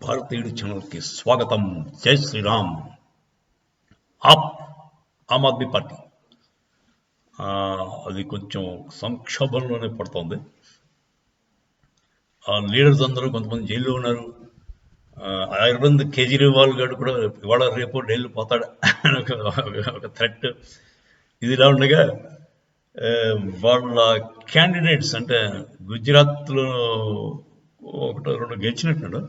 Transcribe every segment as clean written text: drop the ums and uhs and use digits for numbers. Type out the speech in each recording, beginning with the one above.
భారతీయుడు ఛానల్కి స్వాగతం. జై శ్రీరామ్. ఆప్ ఆమ్ ఆద్మీ పార్టీ అది కొంచెం సంక్షోభంలోనే పడుతోంది. ఆ లీడర్స్ అందరూ కొంతమంది జైల్లో ఉన్నారు. అరవింద్ కేజ్రీవాల్ గారు కూడా ఇవాళ రేపు ఢిల్లీ పోతాడు అని ఒక థ్రెట్. ఇది ఇలా ఉండగా వాళ్ళ క్యాండిడేట్స్ అంటే గుజరాత్లో ఒకటో రెండు గెలిచినట్టున్నాడు,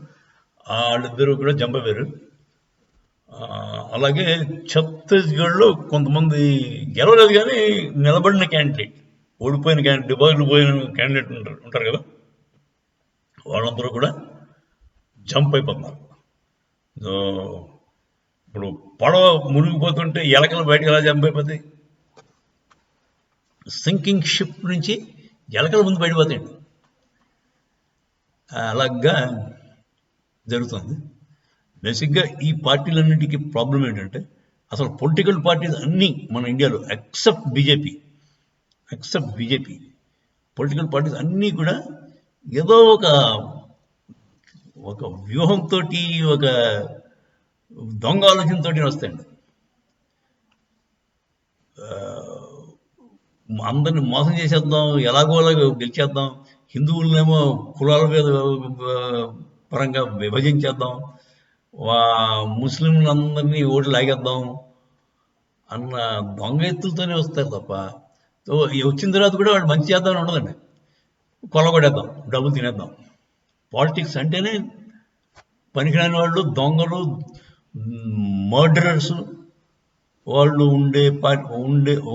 వాళ్ళిద్దరూ కూడా జంపవేరు. అలాగే ఛత్తీస్గఢ్లో కొంతమంది గెలవలేదు కానీ నిలబడిన క్యాండిడేట్, ఓడిపోయిన క్యాండిడేట్, డిపాజిట్లు పోయిన క్యాండిడేట్ ఉంటారు కదా, వాళ్ళందరూ కూడా జంప్ అయిపోతున్నారు. ఇప్పుడు పడవ మునిగిపోతుంటే ఎలకలు బయటకు ఎలా జంప్ అయిపోతాయి? సింకింగ్ షిప్ నుంచి ఎలకల ముందు బయటపోతాయండి. అలాగా జరుగుతుంది. బేసిక్గా ఈ పార్టీలన్నింటికి ప్రాబ్లం ఏంటంటే, అసలు పొలిటికల్ పార్టీస్ అన్నీ మన ఇండియాలో ఎక్సెప్ట్ బీజేపీ పొలిటికల్ పార్టీస్ అన్నీ కూడా ఏదో ఒక వ్యూహంతో, ఒక దొంగ ఆలోచనతో వస్తాయండి. అందరిని మోసం చేసేద్దాం, ఎలాగోలాగా గెలిచేద్దాం, హిందువులనేమో కులాల మీద పరంగా విభజించేద్దాం, ముస్లింలందరినీ ఓట్లు లాగేద్దాం అన్న దొంగ ఎత్తులతోనే వస్తారు తప్ప, వచ్చిన తర్వాత కూడా వాడు మంచి చేద్దామని ఉండదండి. కొల్లగొడేద్దాం, డబ్బులు తినేద్దాం. పాలిటిక్స్ అంటేనే పనికిరాని వాళ్ళు, దొంగలు, మర్డరర్స్, వాళ్ళు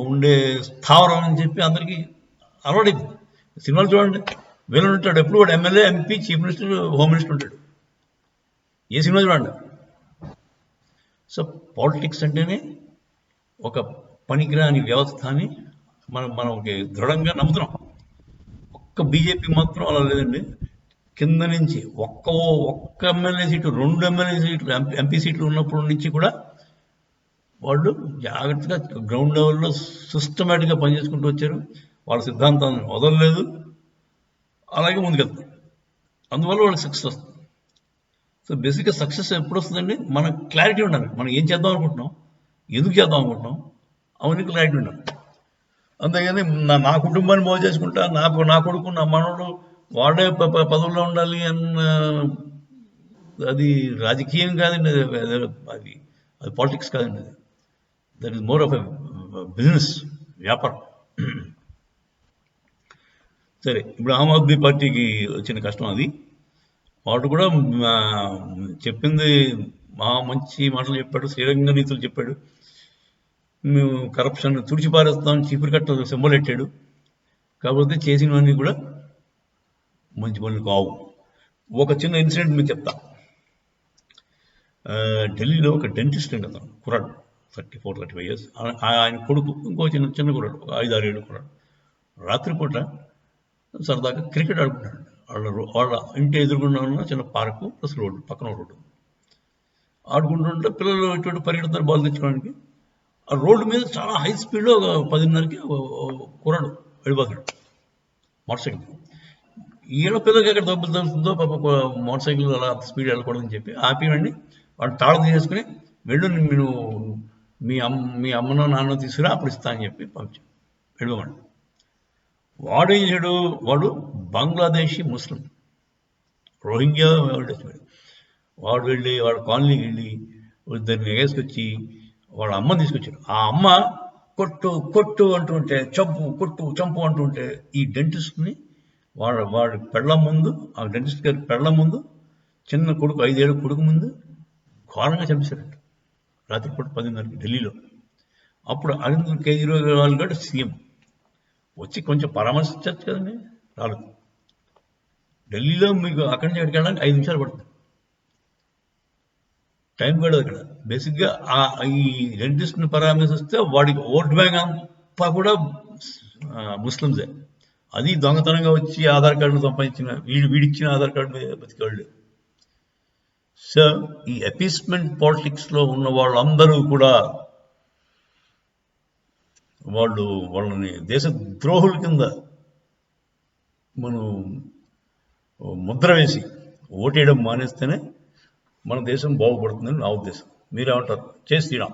ఉండే స్థావరం అని చెప్పి అందరికీ అలవాడైంది. సినిమాలు చూడండి, విలన్ ఉంటాడు ఎప్పుడు, వాడు MLA, MP, chief minister, home minister ఉంటాడు. ఏ సినిమా చూడండి. సో పాలిటిక్స్ అంటేనే ఒక పనికిరాని వ్యవస్థ అని మనకి దృఢంగా నమ్ముతున్నాం. ఒక్క బీజేపీ మాత్రం అలా లేదండి. కింద నుంచి ఒక్క ఎమ్మెల్యే సీటు, 2 ఎమ్మెల్యే సీట్లు, ఎంపీ సీట్లు ఉన్నప్పటి నుంచి కూడా వాళ్ళు జాగ్రత్తగా గ్రౌండ్ లెవెల్లో సిస్టమేటిక్గా పనిచేసుకుంటూ వచ్చారు. వాళ్ళ సిద్ధాంతాన్ని వదలలేదు, అలాగే ముందుకెళ్తారు. అందువల్ల వాళ్ళకి సక్సెస్ వస్తుంది. సో బేసిక్గా సక్సెస్ ఎప్పుడు వస్తుందండి? మనకు క్లారిటీ ఉండాలి. మనం ఏం చేద్దాం అనుకుంటున్నాం, ఎందుకు చేద్దాం అనుకుంటున్నాం, అవన్నీ క్లారిటీ ఉండాలి. అంతేగాని నా కుటుంబాన్ని బాగు చేసుకుంటా, నా కొడుకు, నా మనోడు వాడే పదవుల్లో ఉండాలి అన్న, అది రాజకీయం కాదండి, అది పాలిటిక్స్ కాదండి. అది that is more of a business, వ్యాపారం. సరే, ఇప్పుడు ఆమ్ ఆద్మీ పార్టీకి వచ్చిన కష్టం అది. వాడు కూడా చెప్పింది మంచి మాటలు చెప్పాడు, శ్రీరంగ నీతులు చెప్పాడు. మేము కరప్షన్ తుడిచిపారేస్తాం, చీపురు కట్ట సింబల్ పెట్టాడు. కాకపోతే చేసినవన్నీ కూడా మంచి పనులు కావు. ఒక చిన్న ఇన్సిడెంట్ మీకు చెప్తా. ఢిల్లీలో ఒక డెంటిస్ట్ అండి, అతను కుర్రాడు, 34-35 years. ఆయన కొడుకు ఇంకో చిన్న కుర్రాడు, 5-6 ఏళ్ళు కుర్రాడు, రాత్రిపూట సరదాగా క్రికెట్ ఆడుకుంటాడు. వాళ్ళ ఇంటి ఎదురుకుండా ఉన్న చిన్న పార్కు ప్లస్ రోడ్డు, పక్కన రోడ్డు. ఆడుకుంటుంటే పిల్లలు ఇటువంటి పరిగెడుతారు బాల్ తెచ్చుకోవడానికి. ఆ రోడ్డు మీద చాలా హై స్పీడ్లో 10:30కి కుర్రాడు వెళ్ళిపోతాడు మోటార్ సైకిల్. ఈయన పిల్లలకి ఎక్కడ దెబ్బలు తగ్గుతుందో, పాప మోటార్ సైకిల్ అలా స్పీడ్ వెళ్ళకూడదని చెప్పి ఆపివండి. వాడు తాళం తీసేసుకుని, వెళ్ళు, మీరు మీ అమ్మనో నాన్నో తీసుకురా, అప్పుడు ఇస్తా అని చెప్పి పంపించాడు. వెళ్ళిపోమండి. వాడు ఏం చేయడు, వాడు బంగ్లాదేశీ ముస్లిం, రోహింగ్యా వాడు వెళ్ళి వాడు కాలనీకి వెళ్ళి ఇద్దరిని వేసుకొచ్చి వాళ్ళ అమ్మని తీసుకొచ్చాడు. ఆ అమ్మ కొట్టు అంటుంటే, చంపు అంటుంటే, ఈ డెంటిస్ట్ని వాడి పెళ్ళం ముందు, ఆ డెంటిస్ట్ గారి పెళ్ళం ముందు, చిన్న కొడుకు 5 ఏళ్ళ కొడుకు ముందు ఘోరంగా చంపేశారంట రాత్రిపూట 10:30కి ఢిల్లీలో. అప్పుడు అరవింద్ కేజ్రీవాల్ గారు సీఎం వచ్చి కొంచెం పరామర్శించచ్చు కదండి, రాలేదు. ఢిల్లీలో మీకు అక్కడి నుంచి అక్కడికి వెళ్ళడానికి 5 నిమిషాలు పడుతుంది, టైం పడదు అక్కడ. బేసిక్గా ఈ డెంటిస్ట్ని పరామర్శిస్తే వాడికి ఓట్ బ్యాంక్ అంతా కూడా ముస్లింసే. అది దొంగతనంగా వచ్చి ఆధార్ కార్డులు సంపాదించిన వీడిచ్చిన ఆధార్ కార్డు మీద బతికేవాళ్ళు. సో ఈ అపీస్మెంట్ పాలిటిక్స్లో ఉన్న వాళ్ళందరూ కూడా వాళ్ళని దేశ ద్రోహుల కింద మనం ముద్ర వేసి ఓటేయడం మానేస్తేనే మన దేశం బాగుపడుతుందని నా ఉద్దేశం. మీరేమంటారు? చేసి తీరాం.